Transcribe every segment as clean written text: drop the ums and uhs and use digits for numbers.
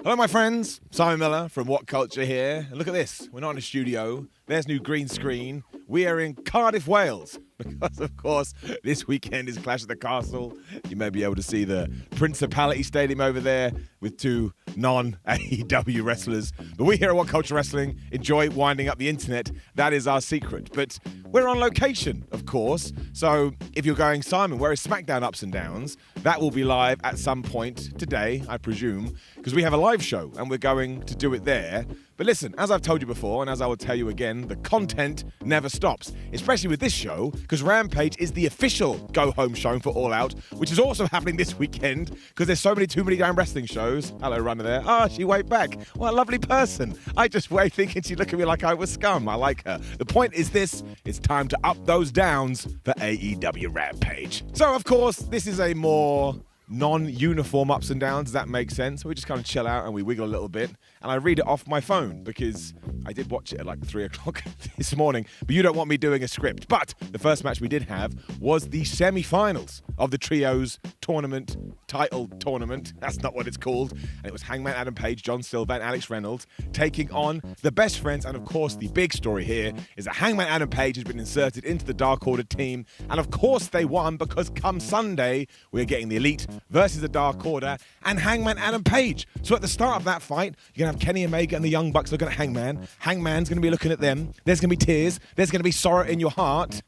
Hello, my friends. Simon Miller from WhatCulture here. And look at this. We're not in a studio. There's new green screen. We are in Cardiff, Wales. Because, of course, this weekend is Clash at the Castle. You may be able to see the Principality Stadium over there with two non-AEW wrestlers. But we here at WhatCulture Wrestling enjoy winding up the internet. That is our secret. But we're on location, of course. So if you're going, Simon, where is SmackDown Ups and Downs? That will be live at some point today, I presume, because we have a live show and we're going to do it there. But listen, as I've told you before, and as I will tell you again, the content never stops, especially with this show, because Rampage is the official go-home show for All Out, which is also happening this weekend, because there's so many too many damn wrestling shows. Hello, runner there. Ah, she waved back. What a lovely person. I just waved thinking she looked at me like I was scum. I like her. The point is this, it's time to up those downs for AEW Rampage. So, of course, this is a more non-uniform ups and downs. Does that make sense? We just kind of chill out and we wiggle a little bit. And I read it off my phone because I did watch it at like 3 o'clock this morning. But you don't want me doing a script. But the first match we did have was the semi-finals of the Trios tournament, title tournament. That's not what it's called. And it was Hangman Adam Page, John Silver, and Alex Reynolds taking on the Best Friends. And of course, the big story here is that Hangman Adam Page has been inserted into the Dark Order team. And of course they won because come Sunday, we're getting the Elite versus the Dark Order and Hangman Adam Page. So at the start of that fight, you're going to have Kenny Omega and the Young Bucks looking at Hangman. Hangman's going to be looking at them. There's going to be tears. There's going to be sorrow in your heart.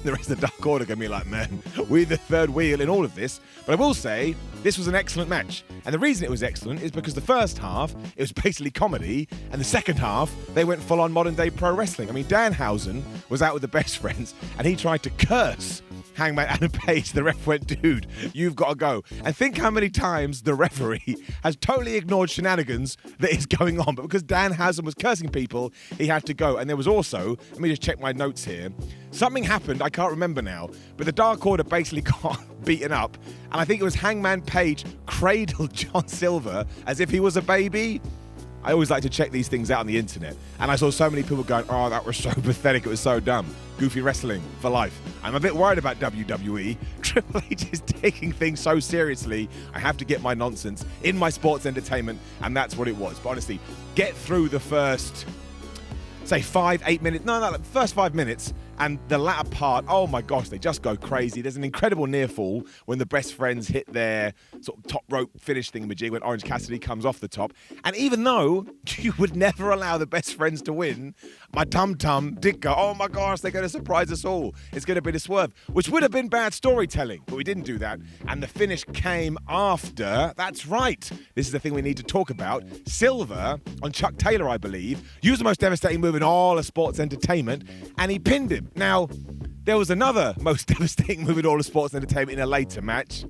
The rest of the Dark Order are going to be like, man, we're the third wheel in all of this. But I will say, this was an excellent match. And the reason it was excellent is because the first half, it was basically comedy. And the second half, they went full on modern day pro wrestling. I mean, Danhausen was out with the Best Friends and he tried to curse Hangman Adam Page. The ref went, dude, you've got to go. And think how many times the referee has totally ignored shenanigans that is going on. But because Danhausen was cursing people, he had to go. And there was also, let me just check my notes here. Something happened, I can't remember now, but the Dark Order basically got beaten up. And I think it was Hangman Page cradled John Silver as if he was a baby. I always like to check these things out on the internet. And I saw so many people going, oh, that was so pathetic. It was so dumb. Goofy wrestling for life. I'm a bit worried about WWE. Triple H is taking things so seriously. I have to get my nonsense in my sports entertainment. And that's what it was. But honestly, get through the first, say 5-8 minutes. No, first 5 minutes. And the latter part, oh my gosh, they just go crazy. There's an incredible near fall when the Best Friends hit their sort of top rope finish thingamajig when Orange Cassidy comes off the top. And even though you would never allow the Best Friends to win, my tum-tum did go, oh my gosh, they're going to surprise us all. It's going to be the swerve, which would have been bad storytelling, but we didn't do that. And the finish came after. That's right. This is the thing we need to talk about. Silver, on Chuck Taylor, I believe, used the most devastating move in all of sports entertainment, and he pinned him. Now, there was another most devastating move in all of sports entertainment in a later match.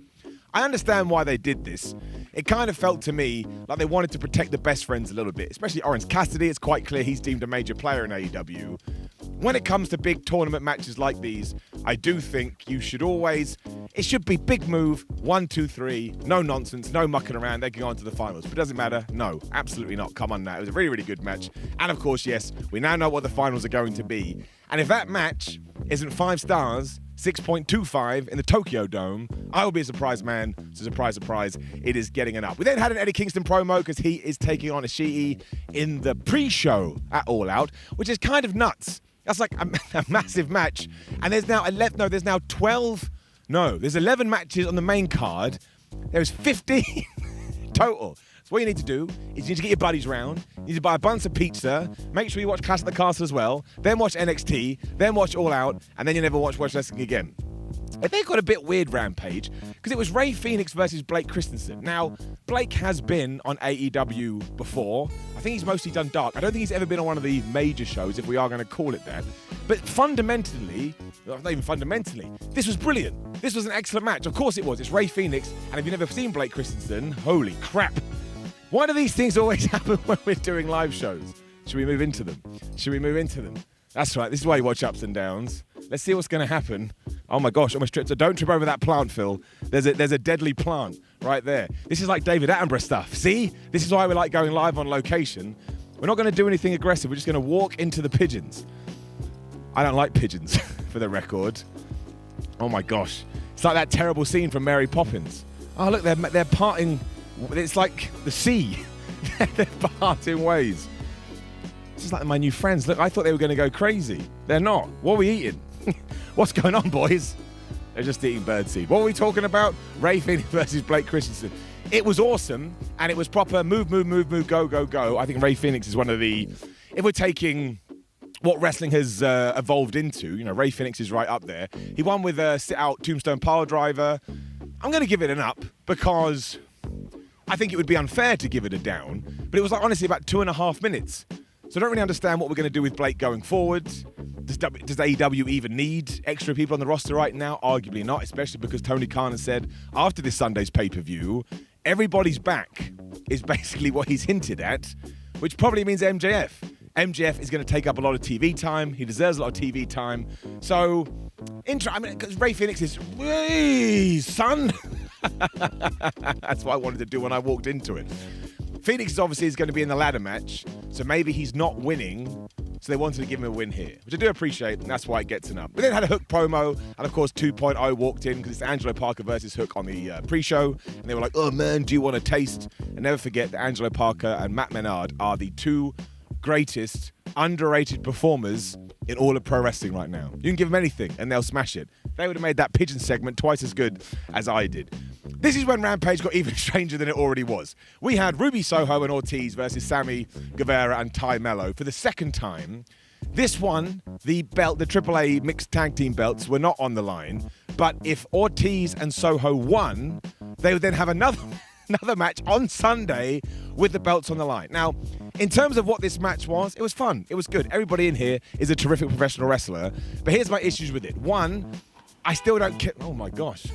I understand why they did this. It kind of felt to me like they wanted to protect the Best Friends a little bit, especially Orange Cassidy. It's quite clear he's deemed a major player in AEW. When it comes to big tournament matches like these, I do think you should always, it should be big move, 1, 2, 3, no nonsense, no mucking around, they can go on to the finals. If it doesn't matter, no, absolutely not. Come on now. It was a really, really good match. And of course, yes, we now know what the finals are going to be. And if that match isn't 5 stars, 6.25 in the Tokyo Dome, I will be a surprised man. So surprise, surprise, it is getting an up. We then had an Eddie Kingston promo because he is taking on Ishii in the pre-show at All Out, which is kind of nuts. That's like a massive match. And there's now 11 matches on the main card. There's 15 total. So what you need to do is you need to get your buddies round, you need to buy a bunch of pizza, make sure you watch Clash at the Castle as well, then watch NXT, then watch All Out, and then you never watch wrestling again. I think it got a bit weird, Rampage, because it was Ray Fenix versus Blake Christensen. Now, Blake has been on AEW before. I think he's mostly done Dark. I don't think he's ever been on one of the major shows, if we are going to call it that. But fundamentally, well, not even fundamentally, this was brilliant. This was an excellent match. Of course it was. It's Ray Fenix, and if you've never seen Blake Christensen, holy crap. Why do these things always happen when we're doing live shows? Should we move into them? That's right. This is why you watch Ups and Downs. Let's see what's going to happen. Oh my gosh, almost tripped. So don't trip over that plant, Phil. There's a deadly plant right there. This is like David Attenborough stuff. See? This is why we like going live on location. We're not going to do anything aggressive. We're just going to walk into the pigeons. I don't like pigeons, for the record. Oh my gosh. It's like that terrible scene from Mary Poppins. Oh look, they're parting. It's like the sea. They're parting ways. This is like my new friends. Look, I thought they were going to go crazy. They're not. What are we eating? What's going on, boys? They're just eating birdseed. What were we talking about? Ray Fenix versus Blake Christensen. It was awesome, and it was proper move, go, go, go. I think Ray Fenix is one of the... If we're taking what wrestling has evolved into, you know, Ray Fenix is right up there. He won with a sit-out tombstone pile driver. I'm going to give it an up because I think it would be unfair to give it a down, but it was like honestly about 2.5 minutes. So I don't really understand what we're going to do with Blake going forward. Does AEW even need extra people on the roster right now? Arguably not, especially because Tony Khan has said after this Sunday's pay-per-view, everybody's back is basically what he's hinted at, which probably means MJF. MJF is going to take up a lot of TV time. He deserves a lot of TV time. So, because Ray Fenix is, hey, son. That's what I wanted to do when I walked into it. Phoenix obviously is going to be in the ladder match, so maybe he's not winning, so they wanted to give him a win here, which I do appreciate, and that's why it gets an up. We then had a Hook promo, and of course 2.0 walked in, because it's Angelo Parker versus Hook on the pre-show, and they were like, oh man, do you want a taste? And never forget that Angelo Parker and Matt Menard are the two greatest underrated performers in all of pro wrestling right now. You can give them anything, and they'll smash it. They would have made that pigeon segment twice as good as I did. This is when Rampage got even stranger than it already was. We had Ruby Soho and Ortiz versus Sammy, Guevara and Melo for the second time. This one, the AAA mixed tag team belts were not on the line, but if Ortiz and Soho won, they would then have another match on Sunday with the belts on the line. Now, in terms of what this match was, it was fun. It was good. Everybody in here is a terrific professional wrestler, but here's my issues with it. One, I still don't care. Oh my gosh.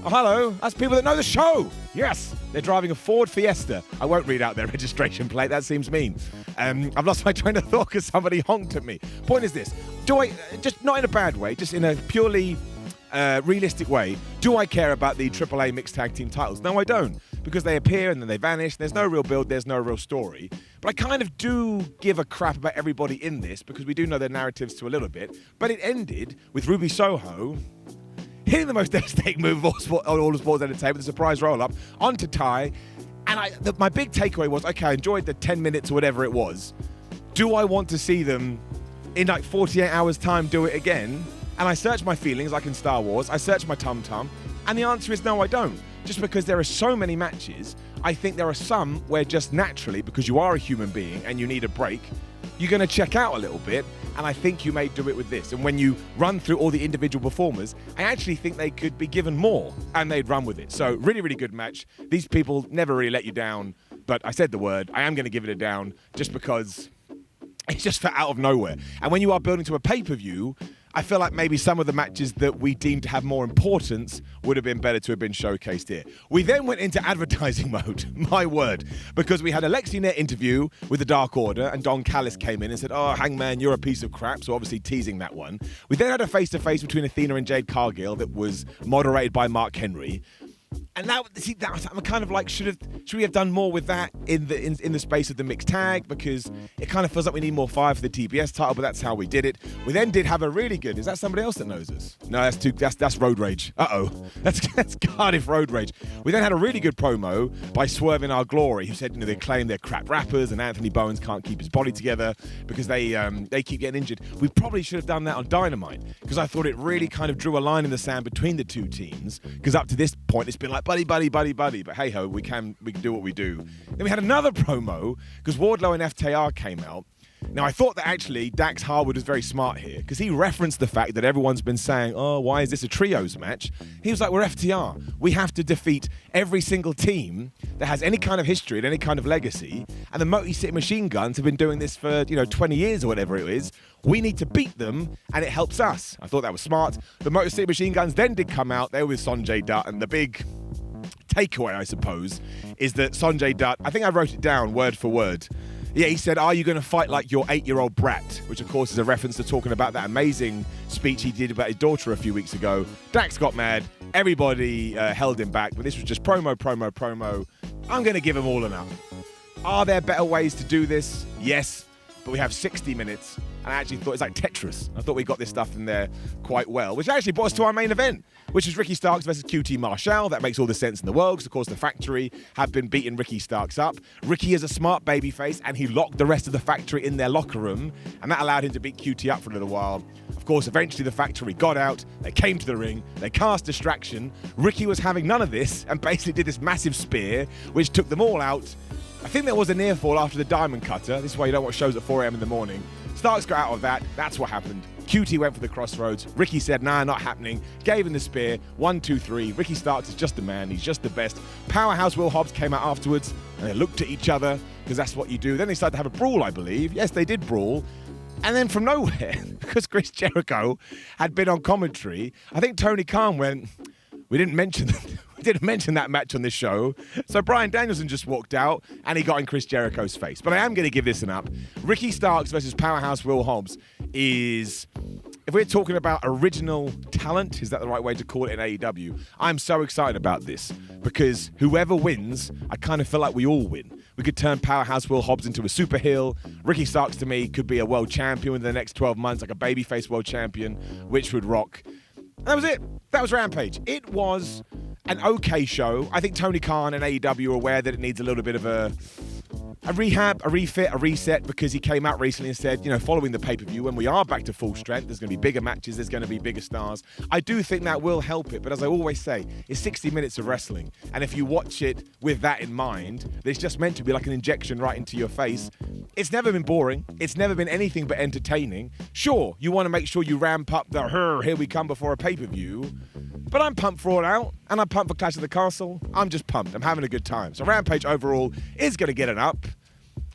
Oh, hello, that's people that know the show. Yes, they're driving a Ford Fiesta. I won't read out their registration plate, that seems mean. I've lost my train of thought because somebody honked at me. Point is this, do I, just not in a bad way, just in a purely realistic way, do I care about the AAA mixed tag team titles? No, I don't, because they appear and then they vanish. There's no real build, there's no real story. But I kind of do give a crap about everybody in this because we do know their narratives to a little bit. But it ended with Ruby Soho hitting the most devastating move of all the sports entertainment, the surprise roll-up, onto Ty. And my big takeaway was, okay, I enjoyed the 10 minutes or whatever it was. Do I want to see them in like 48 hours' time do it again? And I searched my feelings, like in Star Wars. I searched my tum-tum. And the answer is no, I don't. Just because there are so many matches, I think there are some where just naturally, because you are a human being and you need a break, you're going to check out a little bit, and I think you may do it with this. And when you run through all the individual performers, I actually think they could be given more, and they'd run with it. So really, really good match. These people never really let you down, but I said the word. I am going to give it a down just because it's just for out of nowhere. And when you are building to a pay-per-view, I feel like maybe some of the matches that we deemed to have more importance would have been better to have been showcased here. We then went into advertising mode, my word, because we had a Lexi Net interview with the Dark Order, and Don Callis came in and said, oh, Hangman, you're a piece of crap, so obviously teasing that one. We then had a face-to-face between Athena and Jade Cargill that was moderated by Mark Henry. And that I'm kind of like, should we have done more with that in the space of the mixed tag, because it kind of feels like we need more fire for the TBS title, but that's how we did it. We then did have a really good. Is that somebody else that knows us? No, that's Road Rage. That's Cardiff Road Rage. We then had a really good promo by Swerve in Our Glory, who said, they claim they're crap rappers and Anthony Bowens can't keep his body together because they keep getting injured. We probably should have done that on Dynamite, because I thought it really kind of drew a line in the sand between the two teams, because up to this point it's been like buddy. But hey ho, we can do what we do. Then we had another promo because Wardlow and FTR came out. Now I thought that actually Dax Harwood was very smart here, because he referenced the fact that everyone's been saying, oh, why is this a trios match? He was like, we're FTR. We have to defeat every single team that has any kind of history and any kind of legacy. And the Motor City Machine Guns have been doing this for 20 years or whatever it is. We need to beat them, and it helps us. I thought that was smart. The Motor City Machine Guns then did come out. They were with Sanjay Dutt, and the big takeaway, I suppose, is that Sanjay Dutt, I think I wrote it down word for word. Yeah, he said, are you going to fight like your 8-year-old brat? Which, of course, is a reference to talking about that amazing speech he did about his daughter a few weeks ago. Dax got mad. Everybody held him back. But this was just promo. I'm going to give them all an up. Are there better ways to do this? Yes. But we have 60 minutes. And I actually thought it's like Tetris. I thought we got this stuff in there quite well, which actually brought us to our main event, which is Ricky Starks versus QT Marshall. That makes all the sense in the world because, of course, the Factory have been beating Ricky Starks up. Ricky is a smart babyface, and he locked the rest of the Factory in their locker room, and that allowed him to beat QT up for a little while. Of course, eventually the Factory got out, they came to the ring, they cast distraction. Ricky was having none of this and basically did this massive spear, which took them all out. I think there was a near fall after the Diamond Cutter. This is why you don't watch shows at 4 a.m. in the morning. Starks got out of that. That's what happened. QT went for the crossroads. Ricky said, nah, not happening. Gave him the spear. 1, 2, 3. Ricky Starks is just the man. He's just the best. Powerhouse Will Hobbs came out afterwards, and they looked at each other because that's what you do. Then they started to have a brawl, I believe. Yes, they did brawl. And then from nowhere, because Chris Jericho had been on commentary, I think Tony Khan went, we didn't mention that match on this show. So Bryan Danielson just walked out and he got in Chris Jericho's face. But I am going to give this an up. Ricky Starks versus Powerhouse Will Hobbs is, if we're talking about original talent, is that the right way to call it in AEW? I'm so excited about this because whoever wins, I kind of feel like we all win. We could turn Powerhouse Will Hobbs into a super heel. Ricky Starks, to me, could be a world champion in the next 12 months, like a babyface world champion, which would rock. And that was it. That was Rampage. It was an okay show. I think Tony Khan and AEW are aware that it needs a little bit of a rehab, a refit, a reset, because he came out recently and said, following the pay-per-view, when we are back to full strength, there's going to be bigger matches, there's going to be bigger stars. I do think that will help it, but as I always say, it's 60 minutes of wrestling, and if you watch it with that in mind, it's just meant to be like an injection right into your face. It's never been boring. It's never been anything but entertaining. Sure, you want to make sure you ramp up the here we come before a pay-per-view, but I'm pumped for All Out, and I'm pumped for Clash of the Castle. I'm just pumped. I'm having a good time. So Rampage overall is going to get an up.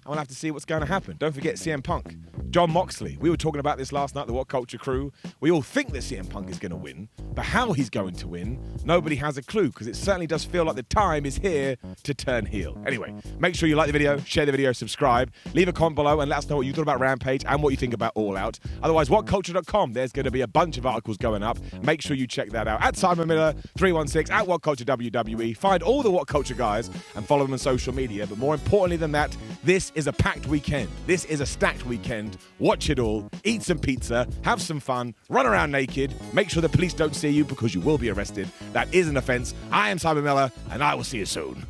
I will have to see what's going to happen. Don't forget CM Punk, Jon Moxley. We were talking about this last night, the WhatCulture crew. We all think that CM Punk is going to win, but how he's going to win, nobody has a clue, because it certainly does feel like the time is here to turn heel. Anyway, make sure you like the video, share the video, subscribe, leave a comment below, and let us know what you thought about Rampage and what you think about All Out. Otherwise, WhatCulture.com, there's going to be a bunch of articles going up. Make sure you check that out. At Simon Miller 316, at WhatCulture WWE. Find all the WhatCulture guys and follow them on social media. But more importantly than that, this is a packed weekend. This is a stacked weekend. Watch it all, eat some pizza, have some fun, run around naked, make sure the police don't see you because you will be arrested. That is an offense. I am Simon Miller, and I will see you soon.